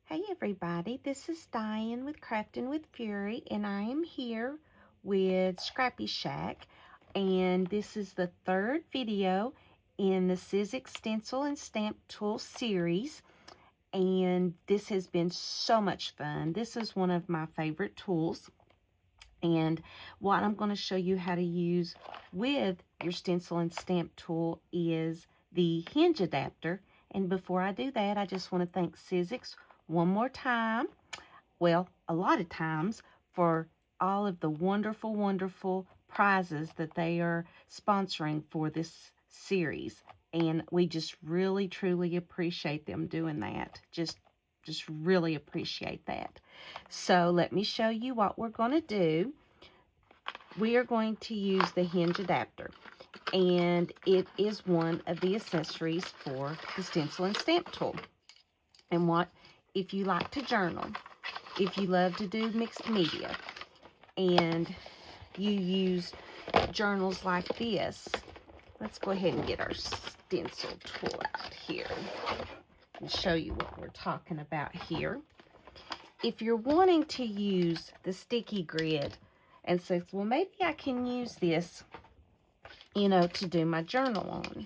Hey everybody, this is Diane with Crafting with Fury, and I am here with ScrappyShak, and this is the third video in the Sizzix Stencil and Stamp Tool series, and this has been so much fun. This is one of my favorite tools, and what I'm going to show you how to use with your Stencil and Stamp Tool is the Hinge Adapter. And before I do that, I just want to thank Sizzix one more time, well, a lot of times, for all of the wonderful, wonderful prizes that they are sponsoring for this series. And we just really, truly appreciate them doing that. Just really appreciate that. So let me show you what we're going to do. We are going to use the Hinge Adapter, and it is one of the accessories for the Stencil and Stamp Tool. And what if you like to journal, if you love to do mixed media, and you use journals like this, let's go ahead and get our stencil tool out here and show you what we're talking about here. If you're wanting to use the sticky grid and says, well, maybe I can use this, to do my journal on.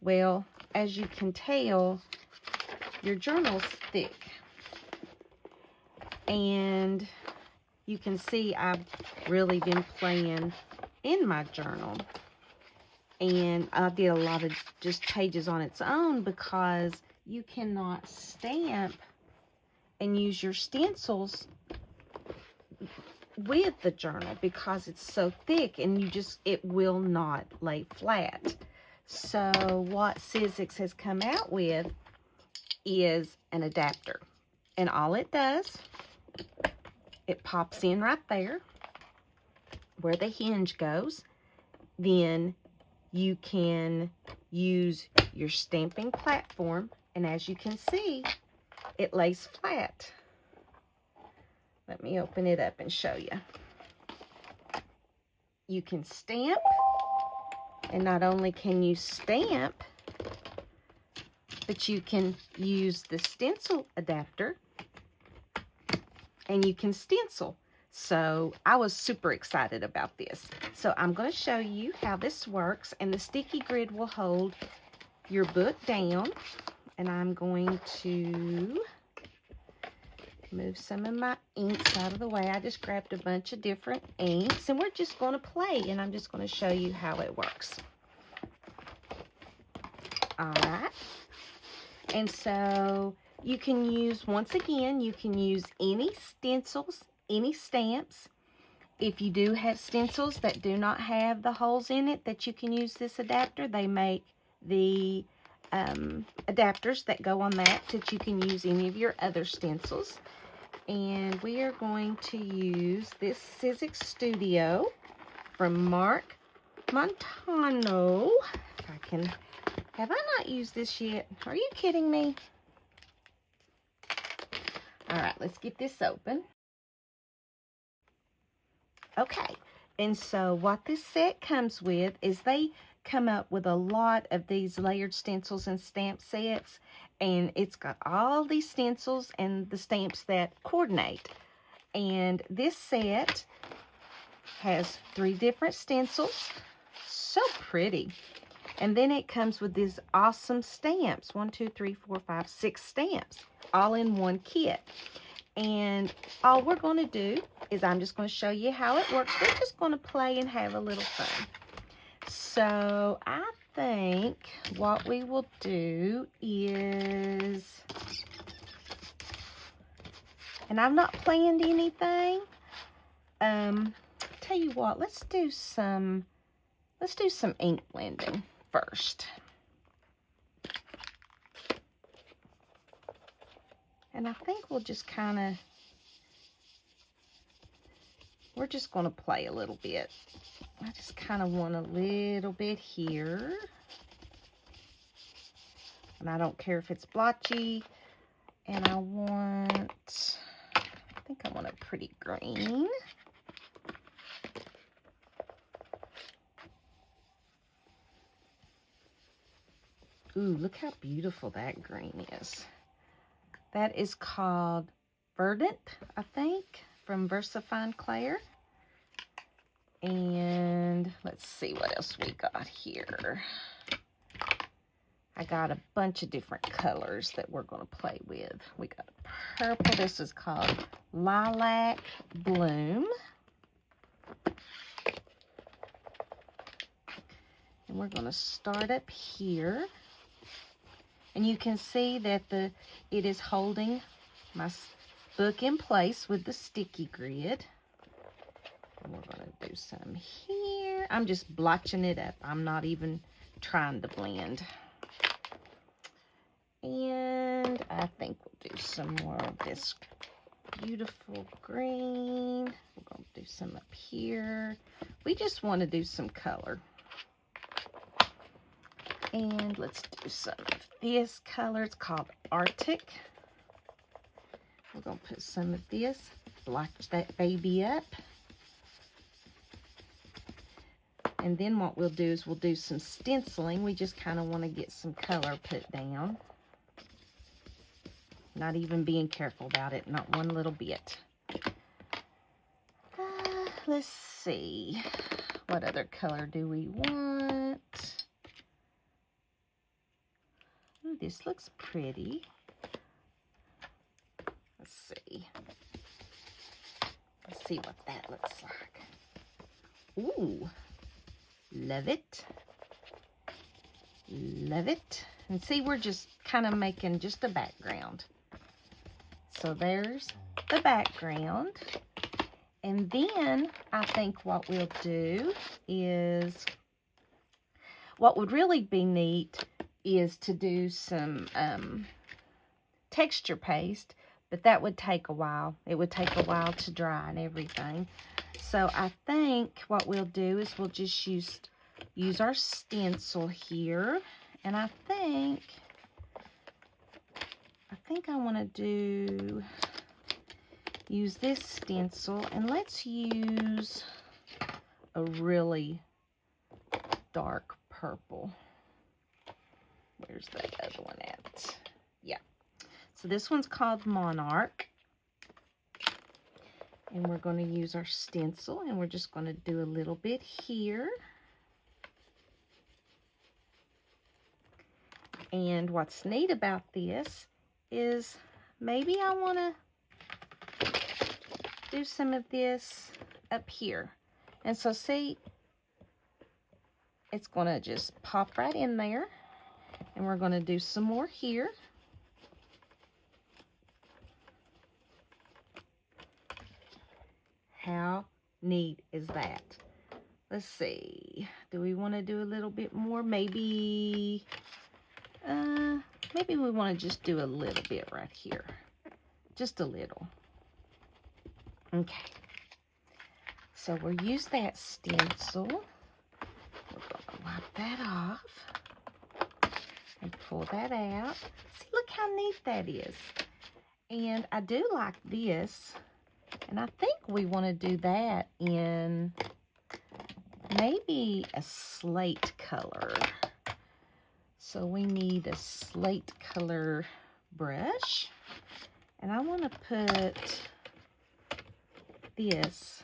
Well, as you can tell, your journal's thick. And you can see I've really been playing in my journal. And I did a lot of just pages on its own because you cannot stamp and use your stencils with the journal because it's so thick and it will not lay flat. So what Sizzix has come out with is an adapter, and all it does, it pops in right there where the hinge goes. Then you can use your stamping platform, and as you can see, it lays flat. Let me open it up and show you. You can stamp, and not only can you stamp, but you can use the stencil adapter and you can stencil. So I was super excited about this. So I'm going to show you how this works, and the sticky grid will hold your book down. And I'm going to move some of my inks out of the way. I just grabbed a bunch of different inks, and we're just going to play, and I'm just going to show you how it works. All right. And so you can use, once again, you can use any stencils, any stamps. If you do have stencils that do not have the holes in it that you can use this adapter, they make the adapters that go on that you can use any of your other stencils. And we are going to use this Sizzix Studio from Mark Montano. If I can, have I not used this yet? Are you kidding me? All right, let's get this open. Okay, and so what this set comes with is they come up with a lot of these layered stencils and stamp sets, and it's got all these stencils and the stamps that coordinate. And this set has 3 different stencils. So pretty. And then it comes with these awesome stamps. 1, 2, 3, 4, 5, 6 stamps, all in one kit. And all we're going to do is I'm just going to show you how it works. We're just going to play and have a little fun. So I think what we will do is, and I've not planned anything. Tell you what, let's do some ink blending first. And I think we'll just we're just going to play a little bit. I just kind of want a little bit here. And I don't care if it's blotchy. And I think I want a pretty green. Ooh, look how beautiful that green is. That is called Verdant, I think, from VersaFine Claire. And let's see what else we got here. I got a bunch of different colors that we're going to play with. We got purple. This is called Lilac Bloom. And we're going to start up here. And you can see that it is holding my book in place with the sticky grid. And we're going to do some here. I'm just blotching it up. I'm not even trying to blend. And I think we'll do some more of this beautiful green. We're going to do some up here. We just want to do some color. And let's do some of this color. It's called Arctic. We're going to put some of this, blotch that baby up. And then what we'll do is we'll do some stenciling. We just kind of want to get some color put down. Not even being careful about it, not one little bit. Let's see. What other color do we want? Ooh, this looks pretty. Let's see. Let's see what that looks like. Ooh, love it. Love it. And see, we're just kind of making just a background. So there's the background. And then I think what we'll do is, what would really be neat is to do some texture paste, but that would take a while. It would take a while to dry and everything. So I think what we'll do is we'll just use our stencil here. And I think I want to use this stencil, and let's use a really dark purple. Where's the other one at? Yeah. So this one's called Monarch. And we're going to use our stencil, and we're just going to do a little bit here. And what's neat about this is maybe I want to do some of this up here. And so see, it's going to just pop right in there. And we're going to do some more here. How neat is that? Let's see. Do we want to do a little bit more? Maybe we want to just do a little bit right here. Just a little. Okay. So we'll use that stencil. We're going to wipe that off and pull that out. See, look how neat that is. And I do like this. And I think we want to do that in maybe a slate color. So we need a slate color brush. And I want to put this,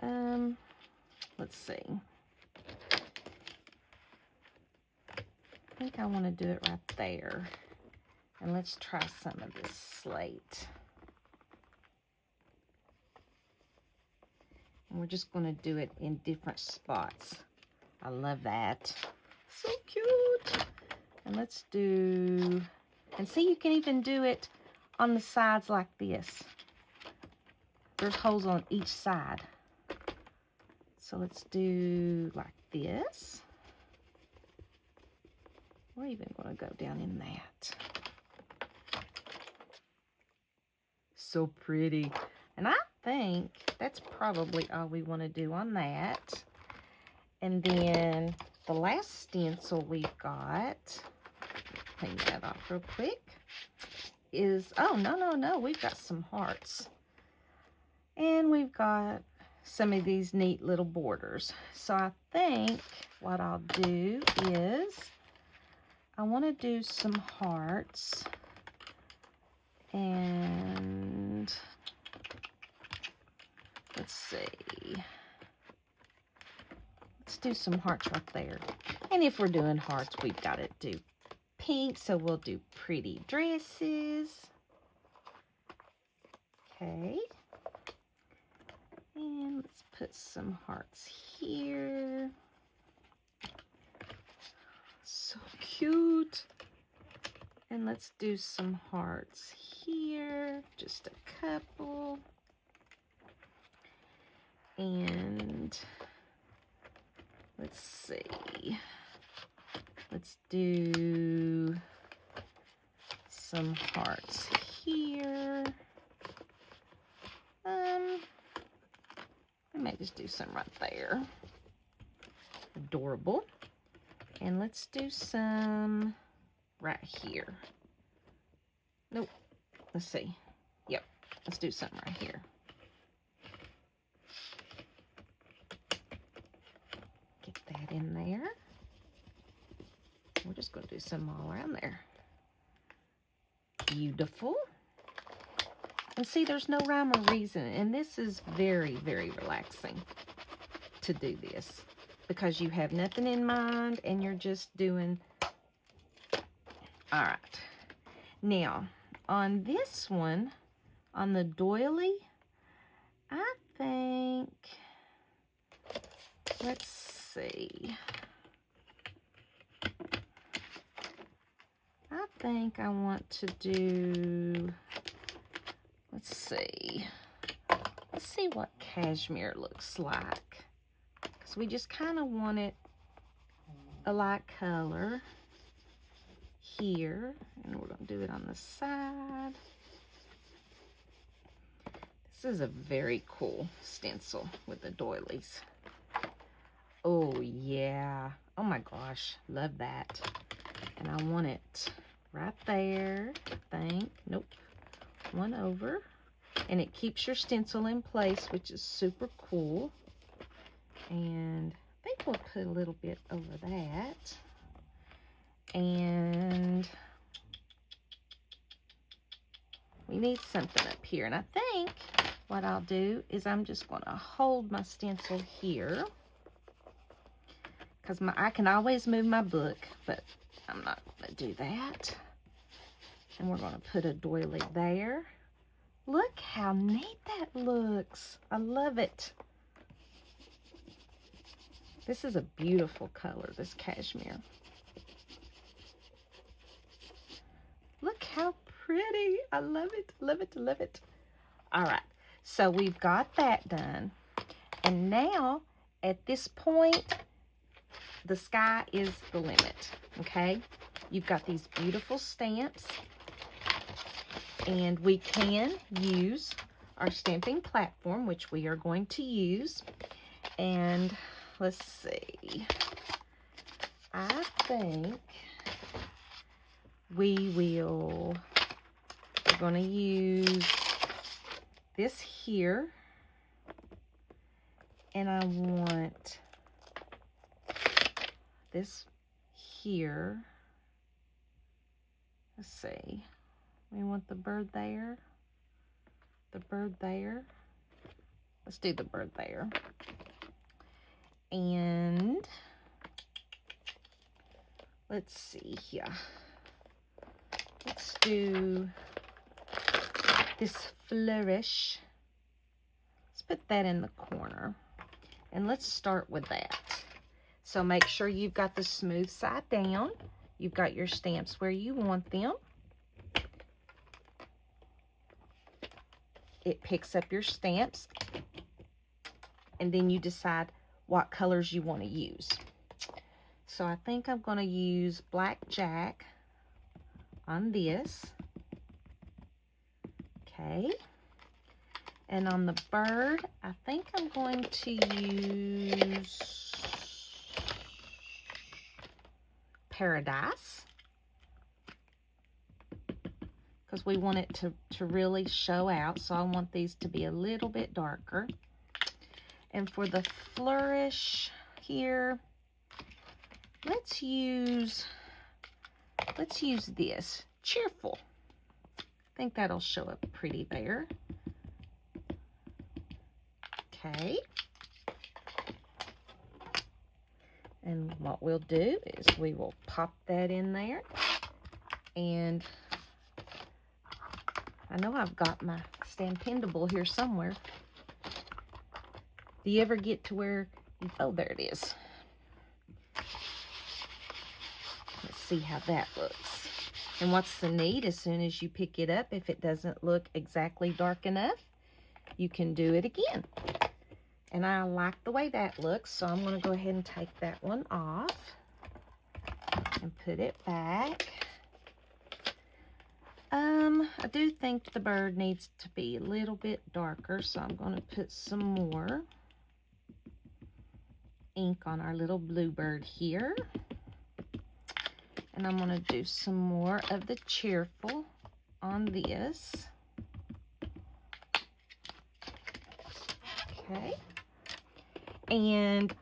let's see. I think I want to do it right there. And let's try some of this slate. And we're just going to do it in different spots. I love that. So cute. And let's do, and see, you can even do it on the sides like this. There's holes on each side. So let's do like this. We're even going to go down in that. So pretty. And I think that's probably all we want to do on that. And then the last stencil we've got, clean that off real quick, is, oh, no, we've got some hearts. And we've got some of these neat little borders. So I think what I'll do is I want to do some hearts, and let's see. Let's do some hearts right there. And if we're doing hearts, we've got to do pink, so we'll do pretty dresses. Okay. And let's put some hearts here. So cute. And let's do some hearts here, just a couple. And let's see. Let's do some hearts here. I might just do some right there. Adorable. And let's do some right here. Nope. Let's see. Yep. Let's do something right here. Get that in there. We're just going to do some all around there. Beautiful. And see, there's no rhyme or reason. And this is very, very relaxing to do this, because you have nothing in mind and you're just doing. All right. Now, on this one, on the doily, I think, let's see. I think I want to do, let's see what cashmere looks like. Because we just kind of want it a light color here. And we're going to do it on the side. This is a very cool stencil with the doilies. Oh, yeah. Oh, my gosh. Love that. And I want it right there, I think. Nope. One over. And it keeps your stencil in place, which is super cool. And I think we'll put a little bit over that. And we need something up here. And I think what I'll do is I'm just going to hold my stencil here. Because I can always move my book, but I'm not going to do that. And we're going to put a doily there. Look how neat that looks. I love it. This is a beautiful color, this cashmere. Look how pretty. I love it, love it, love it. All right, so we've got that done. And now, at this point, the sky is the limit, okay? You've got these beautiful stamps. And we can use our stamping platform, which we are going to use. And let's see. I think we're going to use this here. And I want this here. Let's see. We want the bird there. The bird there. Let's do the bird there. And let's see here. Let's do this flourish. Let's put that in the corner. And let's start with that. So make sure you've got the smooth side down. You've got your stamps where you want them. It picks up your stamps. And then you decide what colors you want to use. So I think I'm going to use Blackjack on this. Okay. And on the bird, I think I'm going to use Paradise, because we want it to really show out. So I want these to be a little bit darker. And for the flourish here, let's use let's use this, cheerful. I think that'll show up pretty there. Okay. And what we'll do is we will pop that in there. And I know I've got my Stampendable here somewhere. Do you ever get to where, oh, there it is. Let's see how that looks. And what's so neat, as soon as you pick it up, if it doesn't look exactly dark enough, you can do it again. And I like the way that looks, so I'm going to go ahead and take that one off and put it back. I do think the bird needs to be a little bit darker, so I'm going to put some more ink on our little bluebird here. And I'm going to do some more of the cheerful on this. Okay. And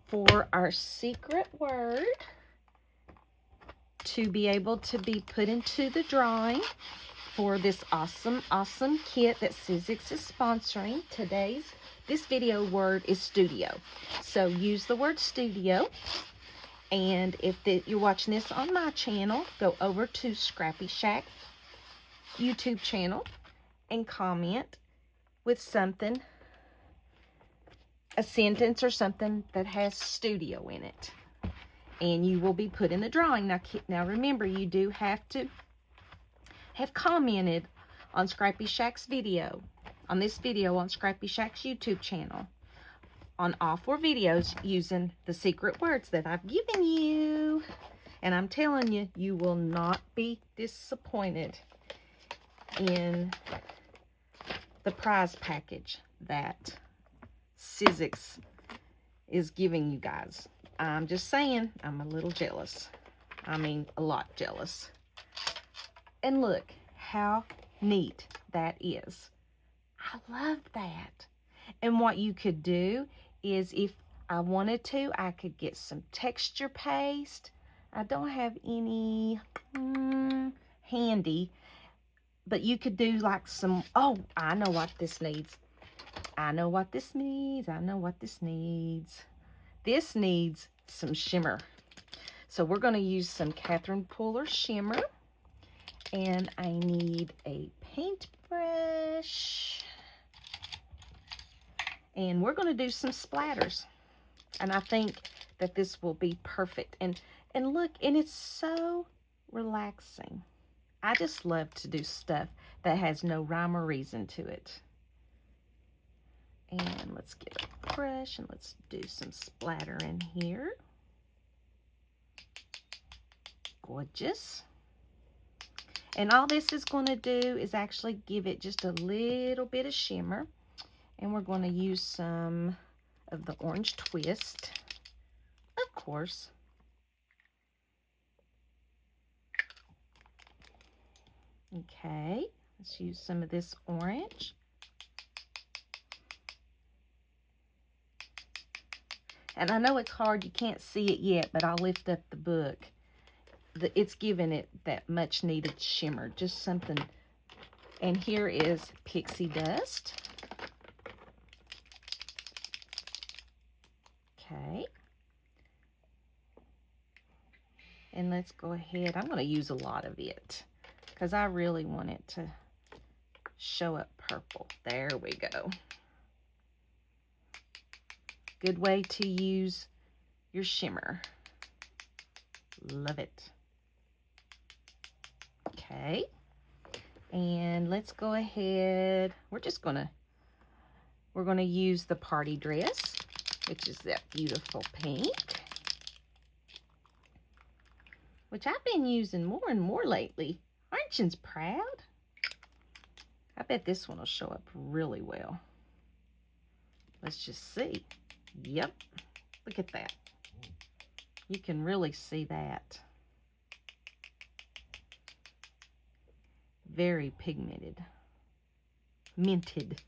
for our secret word to be able to be put into the drawing for this awesome kit that Sizzix is sponsoring, this video word is studio. So use the word studio. And if you're watching this on my channel, go over to ScrappyShak YouTube channel and comment with something, a sentence or something that has studio in it. And you will be put in the drawing. Now remember, you do have to have commented on ScrappyShak's video, on this video on ScrappyShak's YouTube channel, on all 4 videos using the secret words that I've given you. And I'm telling you, you will not be disappointed in the prize package that Sizzix is giving you guys. I'm just saying, I'm a little jealous. I mean, a lot jealous. And look how neat that is. I love that. And what you could do is, if I wanted to, I could get some texture paste. I don't have any handy, but you could do like some, oh, I know what this needs. I know what this needs. I know what this needs. This needs some shimmer. So we're going to use some Catherine Puller shimmer. And I need a paintbrush. And we're going to do some splatters. And I think that this will be perfect. And look, and it's so relaxing. I just love to do stuff that has no rhyme or reason to it. And let's get a brush and let's do some splatter in here. Gorgeous. And all this is going to do is actually give it just a little bit of shimmer. And we're going to use some of the orange twist, of course. Okay, let's use some of this orange. And I know it's hard, you can't see it yet, but I'll lift up the book. It's giving it that much needed shimmer, just something. And here is pixie dust. Okay. And let's go ahead. I'm going to use a lot of it because I really want it to show up purple. There we go. Good way to use your shimmer. Love it. Okay. And let's go ahead. We're going to use the party dress, which is that beautiful pink, which I've been using more and more lately. Aren't you proud? I bet this one will show up really well. Let's just see. Yep. Look at that. You can really see that. Very pigmented. Minted.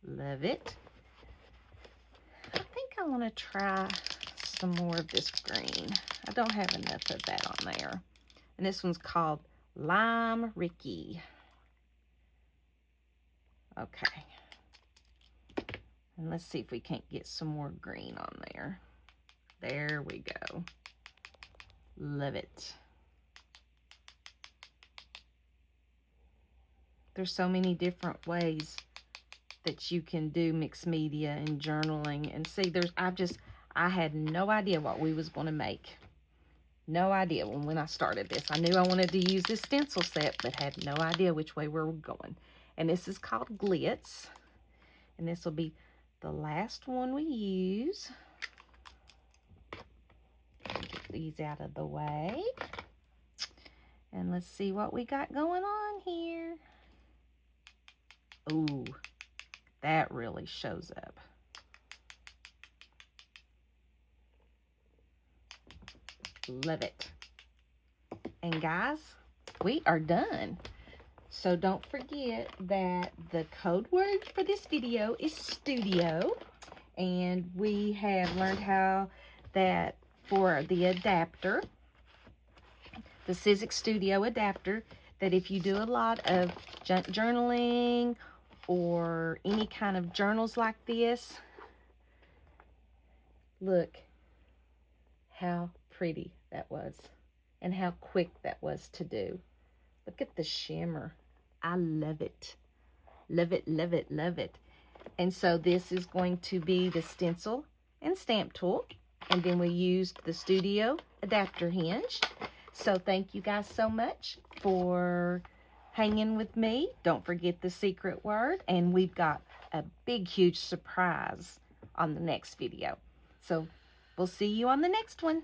Love it. I think I want to try some more of this green. I don't have enough of that on there. And this one's called Lime Ricky. Okay. And let's see if we can't get some more green on there. There we go. Love it. There's so many different ways that you can do mixed media and journaling. And see, I had no idea what we was going to make. No idea when I started this. I knew I wanted to use this stencil set, but had no idea which way we were going. And this is called Glitz. And this will be the last one we use. Get these out of the way. And let's see what we got going on here. Ooh, that really shows up. Love it. And guys, we are done. So don't forget that the code word for this video is studio. And we have learned how that for the adapter, the Sizzix Studio adapter, that if you do a lot of journaling or any kind of journals like this, look how pretty that was and how quick that was to do. Look at the shimmer. I love it. Love it, love it, love it. And so this is going to be the Stencil and Stamp Tool. And then we used the Studio Adapter Hinge. So thank you guys so much for hanging with me. Don't forget the secret word. And we've got a big, huge surprise on the next video. So we'll see you on the next one.